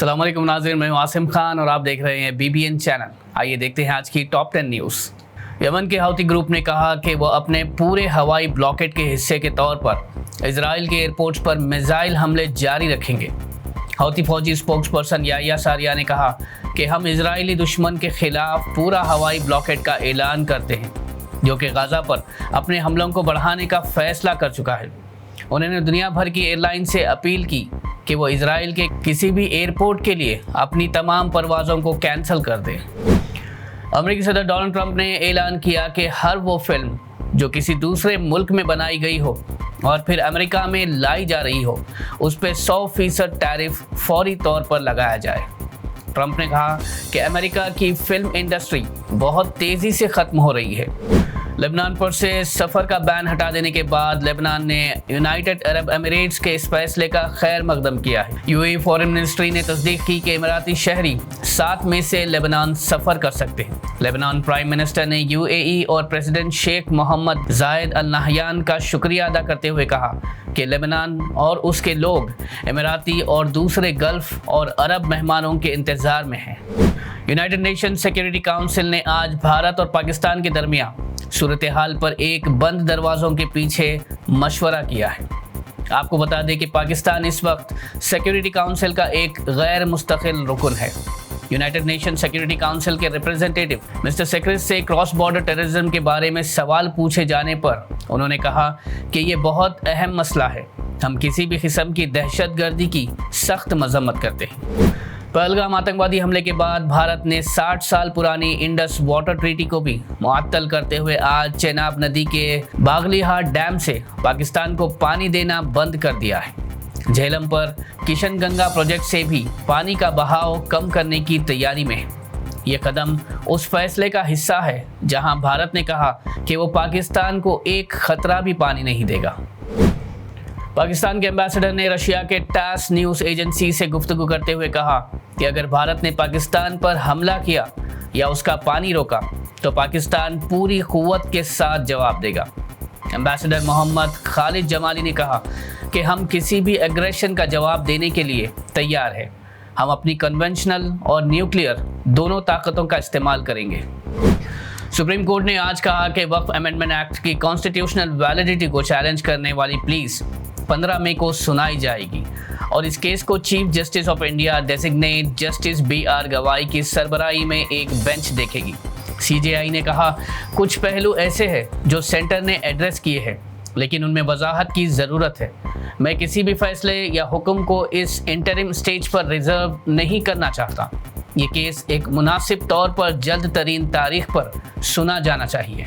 अस्सलाम वालेकुम नाज़रीन, मैं हूं आसिम खान और आप देख रहे हैं BBN चैनल। आइए देखते हैं आज की टॉप 10 न्यूज़। यमन के हौती ग्रुप ने कहा कि वो अपने पूरे हवाई ब्लॉकेट के हिस्से के तौर पर इजराइल के एयरपोर्ट्स पर मिसाइल हमले जारी रखेंगे। हौती फौजी स्पोक्स पर्सन याह्या सारिया ने कहा कि हम इजरायली दुश्मन के खिलाफ पूरा हवाई ब्लॉकेट का ऐलान करते हैं, जो कि गाज़ा पर अपने हमलों को बढ़ाने का फैसला कर चुका है। उन्होंने दुनिया भर की एयरलाइन से अपील की कि वो इजराइल के किसी भी एयरपोर्ट के लिए अपनी तमाम परवाज़ों को कैंसिल कर दें। अमेरिकी सदर डोनाल्ड ट्रंप ने ऐलान किया कि हर वो फिल्म जो किसी दूसरे मुल्क में बनाई गई हो और फिर अमेरिका में लाई जा रही हो, उस पर 100% टैरिफ फौरी तौर पर लगाया जाए। ट्रंप ने कहा कि अमेरिका की फिल्म इंडस्ट्री बहुत तेज़ी से ख़त्म हो रही है। लेबनान पर से सफ़र का बैन हटा देने के बाद लेबनान ने यूनाइटेड अरब एमिरेट्स के इस फैसले का खैर मकदम किया है। यूएई फॉरेन मिनिस्ट्री ने तस्दीक की कि इमराती शहरी 7 मई से लेबनान सफ़र कर सकते हैं। लेबनान प्राइम मिनिस्टर ने यूएई और प्रेसिडेंट शेख मोहम्मद जायद अल नहयान का शुक्रिया अदा करते हुए कहा कि लेबनान और उसके लोग इमराती और दूसरे गल्फ़ और अरब मेहमानों के इंतज़ार में हैं। यूनाइटेड नेशन सिक्योरिटी काउंसिल ने आज भारत और पाकिस्तान के दरमियान सूरत हाल पर एक बंद दरवाज़ों के पीछे मशवरा किया है। आपको बता दें कि पाकिस्तान इस वक्त सिक्योरिटी काउंसिल का एक गैर मुस्तकिल रुकन है। यूनाइटेड नेशन सिक्योरिटी काउंसिल के रिप्रेजेंटेटिव मिस्टर सेक्रेस से क्रॉस बॉर्डर टेररिज्म के बारे में सवाल पूछे जाने पर उन्होंने कहा कि ये बहुत अहम मसला है। हम किसी भी किस्म की दहशतगर्दी की सख्त मजम्मत करते हैं। पहलगाम आतंकवादी हमले के बाद भारत ने 60 साल पुरानी इंडस वाटर ट्रीटी को भी मुअत्तल करते हुए आज चेनाब नदी के बागलीहाट डैम से पाकिस्तान को पानी देना बंद कर दिया है। झेलम पर किशनगंगा प्रोजेक्ट से भी पानी का बहाव कम करने की तैयारी में है। ये कदम उस फैसले का हिस्सा है जहां भारत ने कहा कि वो पाकिस्तान को एक खतरा भी पानी नहीं देगा। पाकिस्तान के एम्बेसडर ने रशिया के टास न्यूज़ एजेंसी से गुफ्तगू करते हुए कहा कि अगर भारत ने पाकिस्तान पर हमला किया या उसका पानी रोका तो पाकिस्तान पूरी कुव्वत के साथ जवाब देगा। एम्बेसडर मोहम्मद खालिद जमाली ने कहा कि हम किसी भी एग्रेशन का जवाब देने के लिए तैयार हैं। हम अपनी कन्वेंशनल और न्यूक्लियर दोनों ताकतों का इस्तेमाल करेंगे। सुप्रीम कोर्ट ने आज कहा कि वक्फ अमेंडमेंट एक्ट की कॉन्स्टिट्यूशनल वैलिडिटी को चैलेंज करने वाली प्लीज 15 मई को सुनाई जाएगी और इस केस को chief justice of India designate justice BR गवाई की सरबराही में एक बेंच देखेगी। CJI ने कहा कुछ पहलू ऐसे हैं जो सेंटर ने एड्रेस किए हैं, लेकिन उनमें वजाहत की ज़रूरत है। मैं किसी भी फैसले या हुक्म को इस इंटरिम स्टेज पर रिजर्व नहीं करना चाहता। ये केस एक मुनासिब तौर पर जल्द तरीन तारीख पर सुना जाना चाहिए।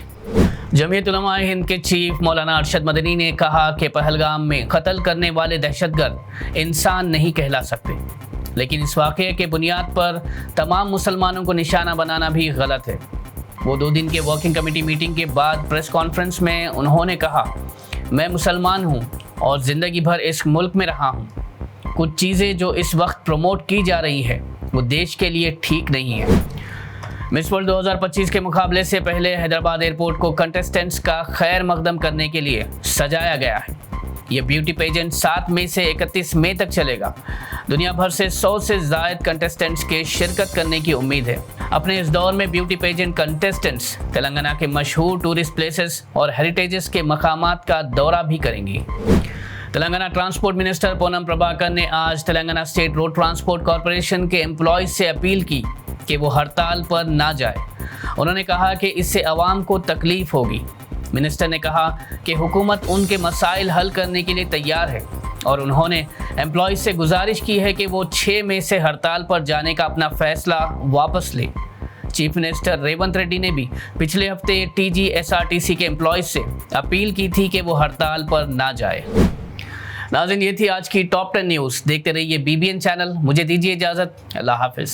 जमीयत उलमा हिंद के चीफ मौलाना अरशद मदनी ने कहा कि पहलगाम में कत्ल करने वाले दहशतगर्द इंसान नहीं कहला सकते, लेकिन इस वाक़ये के बुनियाद पर तमाम मुसलमानों को निशाना बनाना भी गलत है। वो 2 दिन के वर्किंग कमेटी मीटिंग के बाद प्रेस कॉन्फ्रेंस में उन्होंने कहा, मैं मुसलमान हूँ और ज़िंदगी भर इस मुल्क में रहा हूँ। कुछ चीज़ें जो इस वक्त प्रमोट की जा रही है वो देश के लिए ठीक नहीं है। मिस वर्ल्ड 2025 के मुकाबले से पहले हैदराबाद एयरपोर्ट को कंटेस्टेंट्स का खैर मकदम करने के लिए सजाया गया है। ये ब्यूटी पेजेंट 7 मई से 31 मई तक चलेगा। दुनिया भर से 100 से ज़ायद कंटेस्टेंट्स के शिरकत करने की उम्मीद है। अपने इस दौर में ब्यूटी पेजेंट कंटेस्टेंट्स तेलंगाना के मशहूर टूरिस्ट प्लेसेस और हेरिटेजेस के मकामात का दौरा भी करेंगी। तेलंगाना ट्रांसपोर्ट मिनिस्टर पूनम प्रभाकर ने आज Telangana state road transport corporation के एम्प्लॉयज़ से अपील की कि वो हड़ताल पर ना जाए। उन्होंने कहा कि इससे आवाम को तकलीफ होगी। मिनिस्टर ने कहा कि हुकूमत उनके मसाइल हल करने के लिए तैयार है और उन्होंने एम्प्लॉयज़ से गुजारिश की है कि वो 6 मई से हड़ताल पर जाने का अपना फैसला वापस लें। चीफ मिनिस्टर रेवंत रेड्डी ने भी पिछले हफ्ते TGSRTC के एम्प्लॉयज़ से अपील की थी कि वो हड़ताल पर ना जाए। नाज़रीन, ये थी आज की टॉप 10 न्यूज़। देखते रहिए BBN चैनल। मुझे दीजिए इजाज़त। अल्लाह हाफिज़।